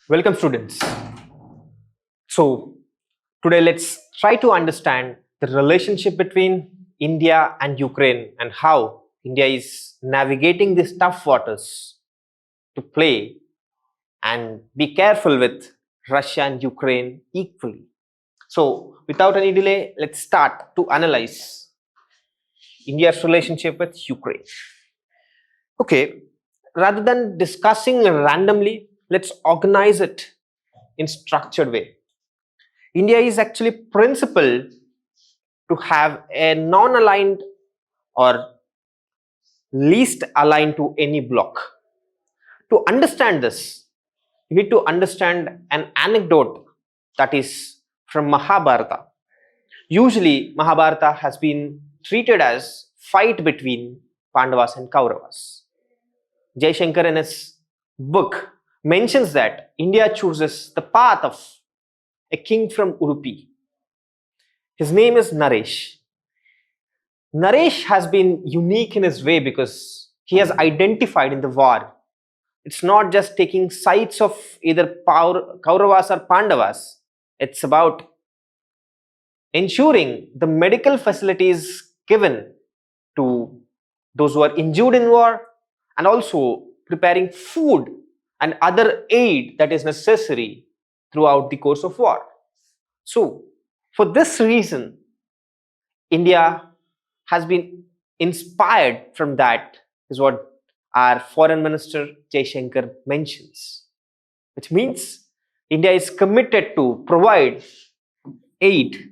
Welcome students. So today let's try to understand the relationship between India and Ukraine and how India is navigating these tough waters to play and be careful with Russia and Ukraine equally. So without any delay, let's start to analyze India's relationship with Ukraine. Okay, rather than discussing randomly, let's organize it in structured way. India is actually principled to have a non-aligned or least aligned to any bloc. To understand this, you need to understand an anecdote that is from Mahabharata. Usually, Mahabharata has been treated as fight between Pandavas and Kauravas. Jaishankar in his book mentions that India chooses the path of a king from Udupi. His name is Naresh. Naresh has been unique in his way because he has identified in the war. It's not just taking sides of either Kauravas or Pandavas. It's about ensuring the medical facilities given to those who are injured in war and also preparing food and other aid that is necessary throughout the course of war. So, for this reason, India has been inspired from that, is what our foreign minister Jaishankar mentions, which means India is committed to provide aid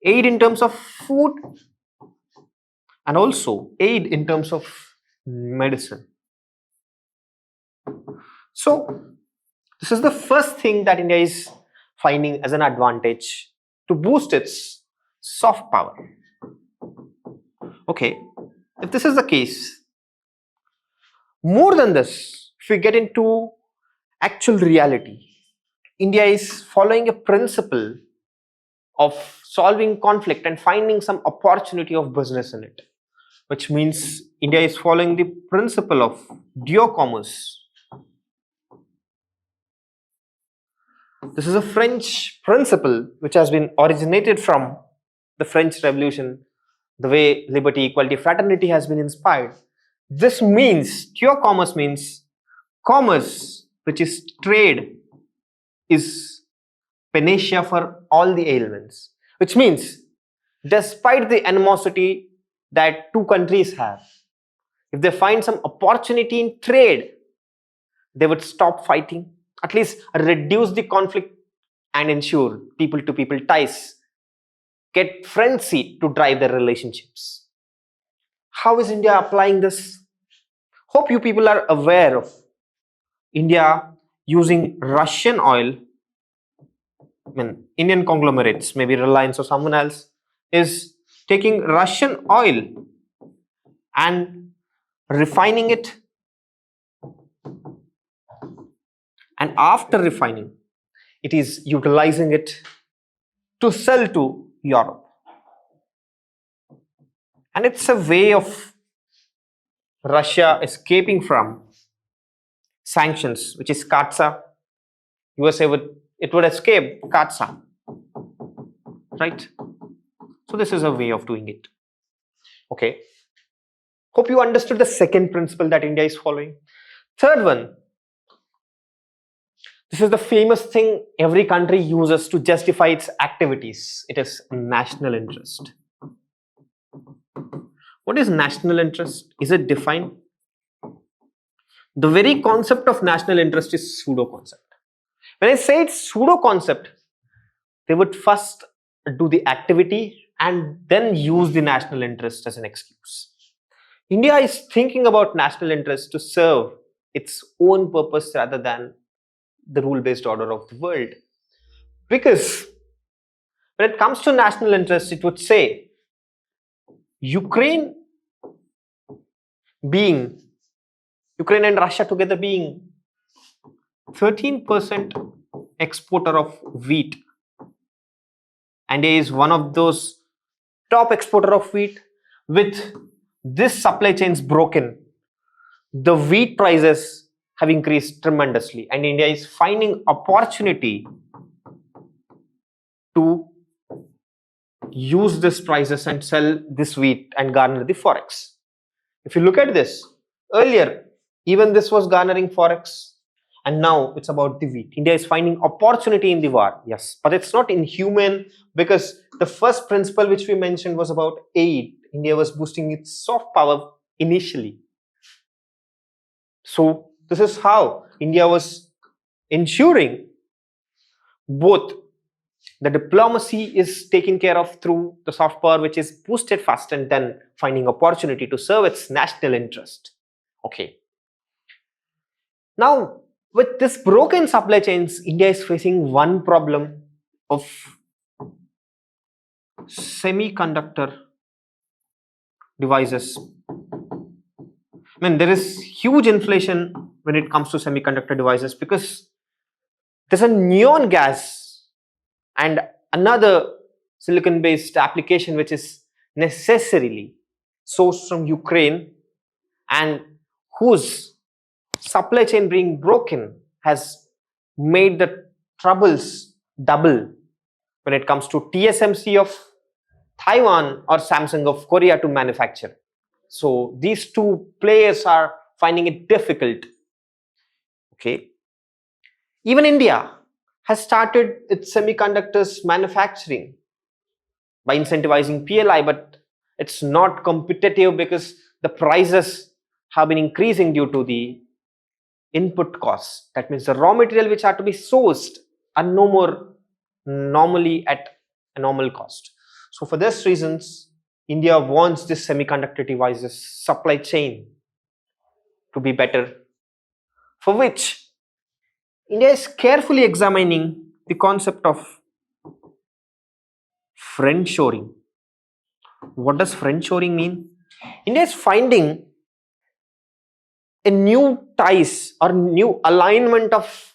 in terms of food and also aid in terms of medicine. So this is the first thing that India is finding as an advantage to boost its soft power. Okay, if this is the case, more than this, if we get into actual reality, India is following a principle of solving conflict and finding some opportunity of business in it, which means India is following the principle of duocommerce. This is a French principle which has been originated from the French Revolution, the way liberty, equality, fraternity has been inspired. This means, pure commerce means commerce, which is trade, is panacea for all the ailments. Which means, despite the animosity that two countries have, if they find some opportunity in trade, they would stop fighting, at least reduce the conflict and ensure people to people ties get frenzy to drive their relationships. How is India applying this? Hope you people are aware of India using Russian oil. Indian conglomerates, maybe Reliance or someone else, is taking Russian oil and refining it. And after refining, it is utilizing it to sell to Europe. And it's a way of Russia escaping from sanctions, which is CAATSA. USA would escape CAATSA, right? So this is a way of doing it. Okay. Hope you understood the second principle that India is following. Third one, this is the famous thing every country uses to justify its activities. It is national interest. What is national interest? Is it defined? The very concept of national interest is pseudo concept. When I say it's pseudo concept, they would first do the activity and then use the national interest as an excuse. India is thinking about national interest to serve its own purpose rather than the rule-based order of the world. Because when it comes to national interest, it would say Ukraine and Russia together being 13% exporter of wheat, and India is one of those top exporter of wheat. With this supply chains broken, the wheat prices have increased tremendously, and India is finding opportunity to use these prices and sell this wheat and garner the forex. If you look at this, earlier even this was garnering forex, and now it's about the wheat. India is finding opportunity in the war, yes, but it's not inhuman, because the first principle which we mentioned was about aid. India was boosting its soft power initially. So this is how India was ensuring both the diplomacy is taken care of through the soft power, which is boosted first, and then finding opportunity to serve its national interest. Okay. Now, with this broken supply chains, India is facing one problem of semiconductor devices. I mean, there is huge inflation when it comes to semiconductor devices, because there's a neon gas and another silicon based application which is necessarily sourced from Ukraine, and whose supply chain being broken has made the troubles double when it comes to TSMC of Taiwan or Samsung of Korea to manufacture. So these two players are finding it difficult. Okay. Even India has started its semiconductors manufacturing by incentivizing PLI, but it's not competitive because the prices have been increasing due to the input costs. That means the raw material which are to be sourced are no more normally at a normal cost. So for these reasons, India wants this semiconductor devices supply chain to be better, for which India is carefully examining the concept of friendshoring. What does friendshoring mean? India is finding a new ties or new alignment of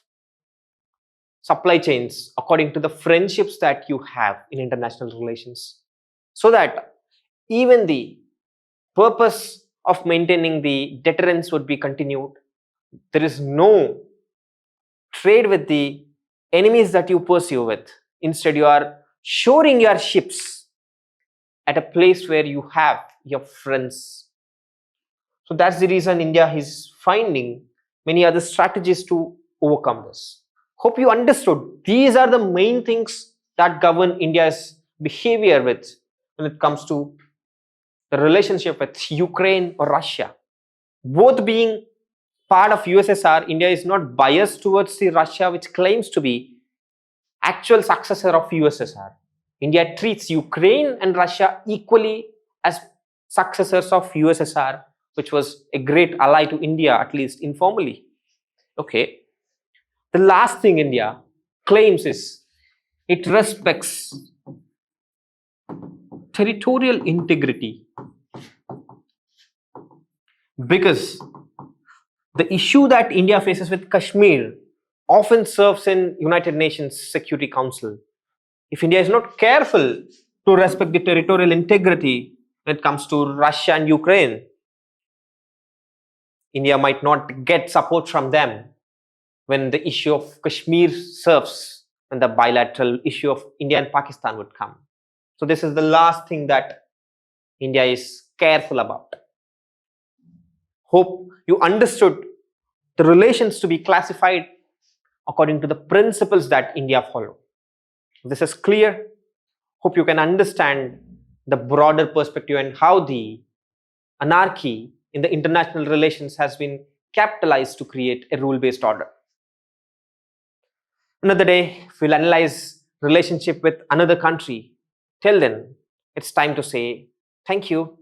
supply chains according to the friendships that you have in international relations, so that even the purpose of maintaining the deterrence would be continued. There is no trade with the enemies that you pursue with. Instead, you are shoring your ships at a place where you have your friends. So that's the reason India is finding many other strategies to overcome this. Hope you understood. These are the main things that govern India's behavior with when it comes to the relationship with Ukraine or Russia. Both being part of USSR, India is not biased towards the Russia, which claims to be actual successor of USSR. India treats Ukraine and Russia equally as successors of USSR, which was a great ally to India, at least informally. Okay. The last thing India claims is it respects territorial integrity, because the issue that India faces with Kashmir often serves in United Nations Security Council. If India is not careful to respect the territorial integrity when it comes to Russia and Ukraine, India might not get support from them when the issue of Kashmir serves, when the bilateral issue of India and Pakistan would come. So this is the last thing that India is careful about. Hope you understood the relations to be classified according to the principles that India follow. If this is clear, hope you can understand the broader perspective and how the anarchy in the international relations has been capitalized to create a rule-based order. Another day, we'll analyze relationship with another country. Till then, it's time to say thank you.